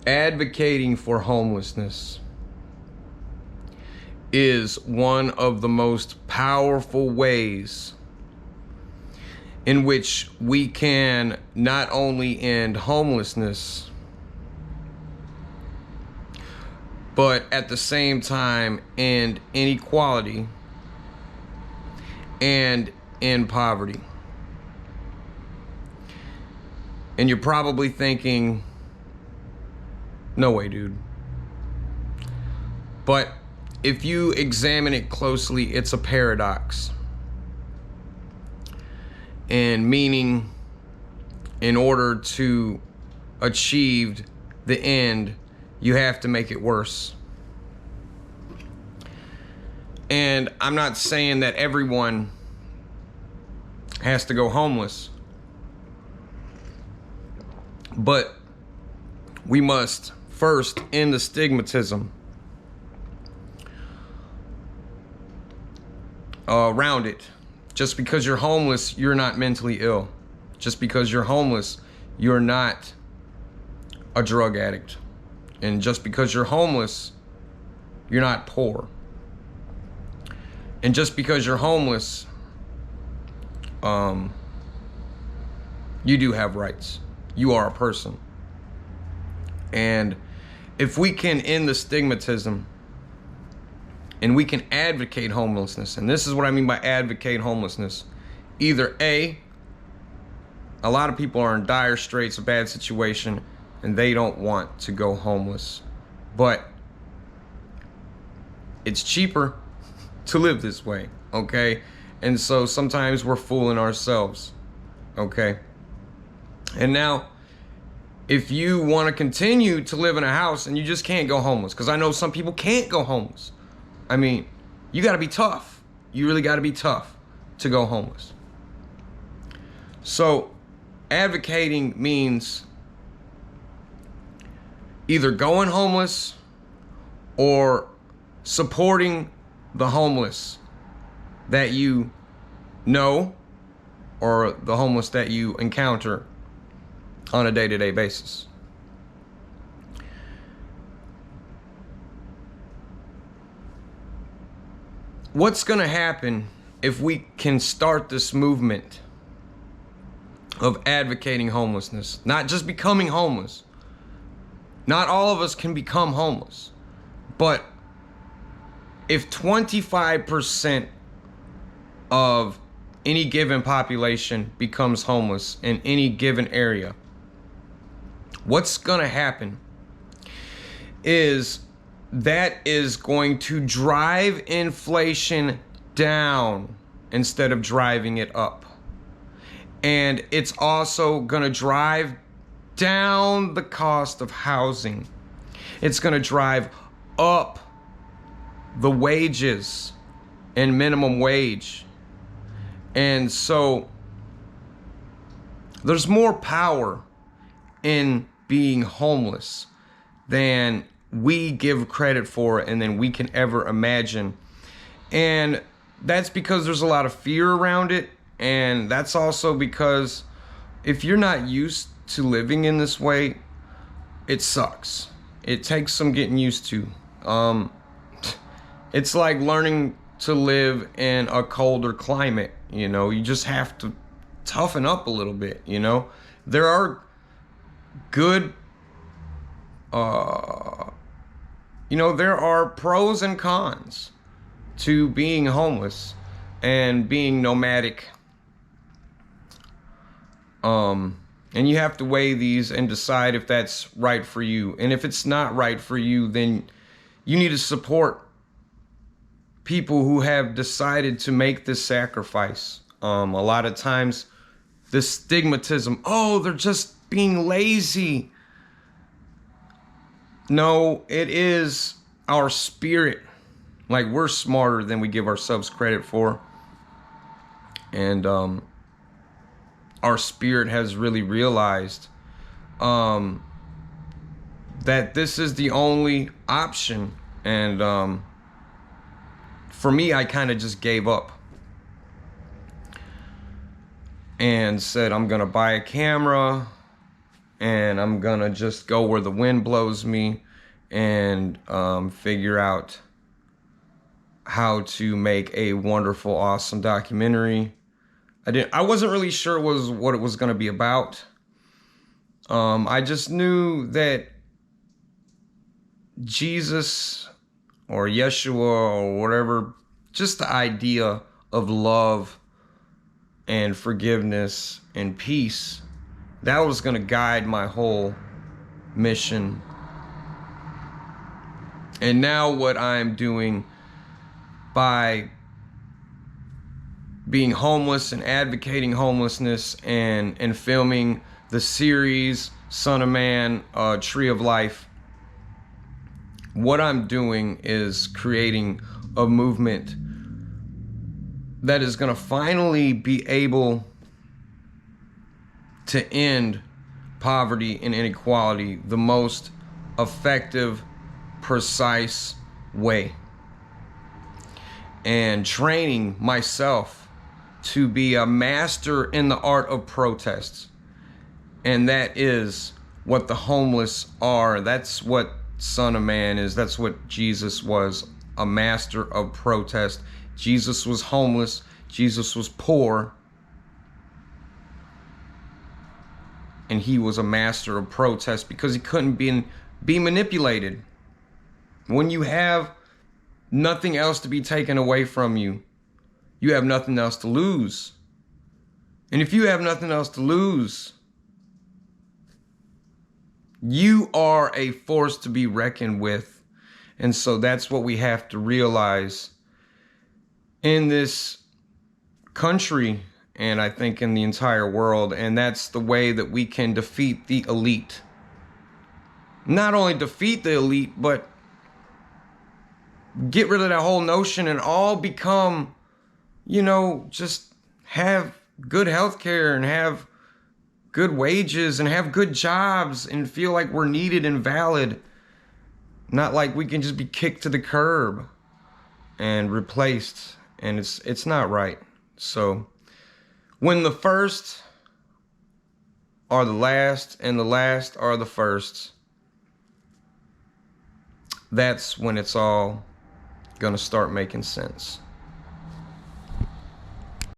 Advocating for homelessness is one of the most powerful ways in which we can not only end homelessness, but at the same time end inequality and end poverty. And you're probably thinking, no way, dude. But if you examine it closely, it's a paradox. And meaning, in order to achieve the end, you have to make it worse. And I'm not saying that everyone has to go homeless, but we must first end the stigmatism around it. Just because you're homeless, you're not mentally ill. Just because you're homeless, you're not a drug addict. And just because you're homeless, you're not poor. And just because you're homeless, you do have rights. You are a person. And if we can end the stigmatism and we can advocate homelessness, and this is what I mean by advocate homelessness, either A, a lot of people are in dire straits, a bad situation, and they don't want to go homeless, but it's cheaper to live this way, okay? And so sometimes we're fooling ourselves, okay? And now, if you want to continue to live in a house and you just can't go homeless, because I know some people can't go homeless. I mean, you got to be tough. You really got to be tough to go homeless. So advocating means either going homeless or supporting the homeless that you know or the homeless that you encounter on a day-to-day basis. What's going to happen if we can start this movement of advocating homelessness, not just becoming homeless? Not all of us can become homeless, but if 25% of any given population becomes homeless in any given area, what's going to happen is that is going to drive inflation down instead of driving it up. And it's also going to drive down the cost of housing. It's going to drive up the wages and minimum wage. And so there's more power in being homeless than we give credit for and than we can ever imagine. And that's because there's a lot of fear around it. And that's also because if you're not used to living in this way, it sucks. It takes some getting used to. It's like learning to live in a colder climate. You know, you just have to toughen up a little bit, you know. There are good, there are pros and cons to being homeless and being nomadic. And you have to weigh these and decide if that's right for you. And if it's not right for you, then you need to support people who have decided to make this sacrifice. A lot of times, this stigmatism, oh, they're just being lazy. No, it is our spirit. Like, we're smarter than we give ourselves credit for. And our spirit has really realized that this is the only option. And for me, I kind of just gave up and said, I'm gonna buy a camera, and I'm gonna just go where the wind blows me and figure out how to make a wonderful, awesome documentary. I wasn't really sure what it was gonna be about. I just knew that Jesus or Yeshua or whatever, just the idea of love and forgiveness and peace, that was going to guide my whole mission. And now what I'm doing by being homeless and advocating homelessness and filming the series Son of Man, Tree of Life, what I'm doing is creating a movement that is going to finally be able to end poverty and inequality the most effective, precise way. And training myself to be a master in the art of protest. And that is what the homeless are. That's what Son of Man is. That's what Jesus was, a master of protest. Jesus was homeless. Jesus was poor. And he was a master of protest because he couldn't be manipulated. When you have nothing else to be taken away from you, you have nothing else to lose. And if you have nothing else to lose, you are a force to be reckoned with. And so that's what we have to realize in this country, and I think in the entire world. And that's the way that we can defeat the elite. Not only defeat the elite, but get rid of that whole notion and all become, just have good health care and have good wages and have good jobs and feel like we're needed and valid. Not like we can just be kicked to the curb and replaced. And it's not right. So when the first are the last and the last are the first, that's when it's all gonna start making sense.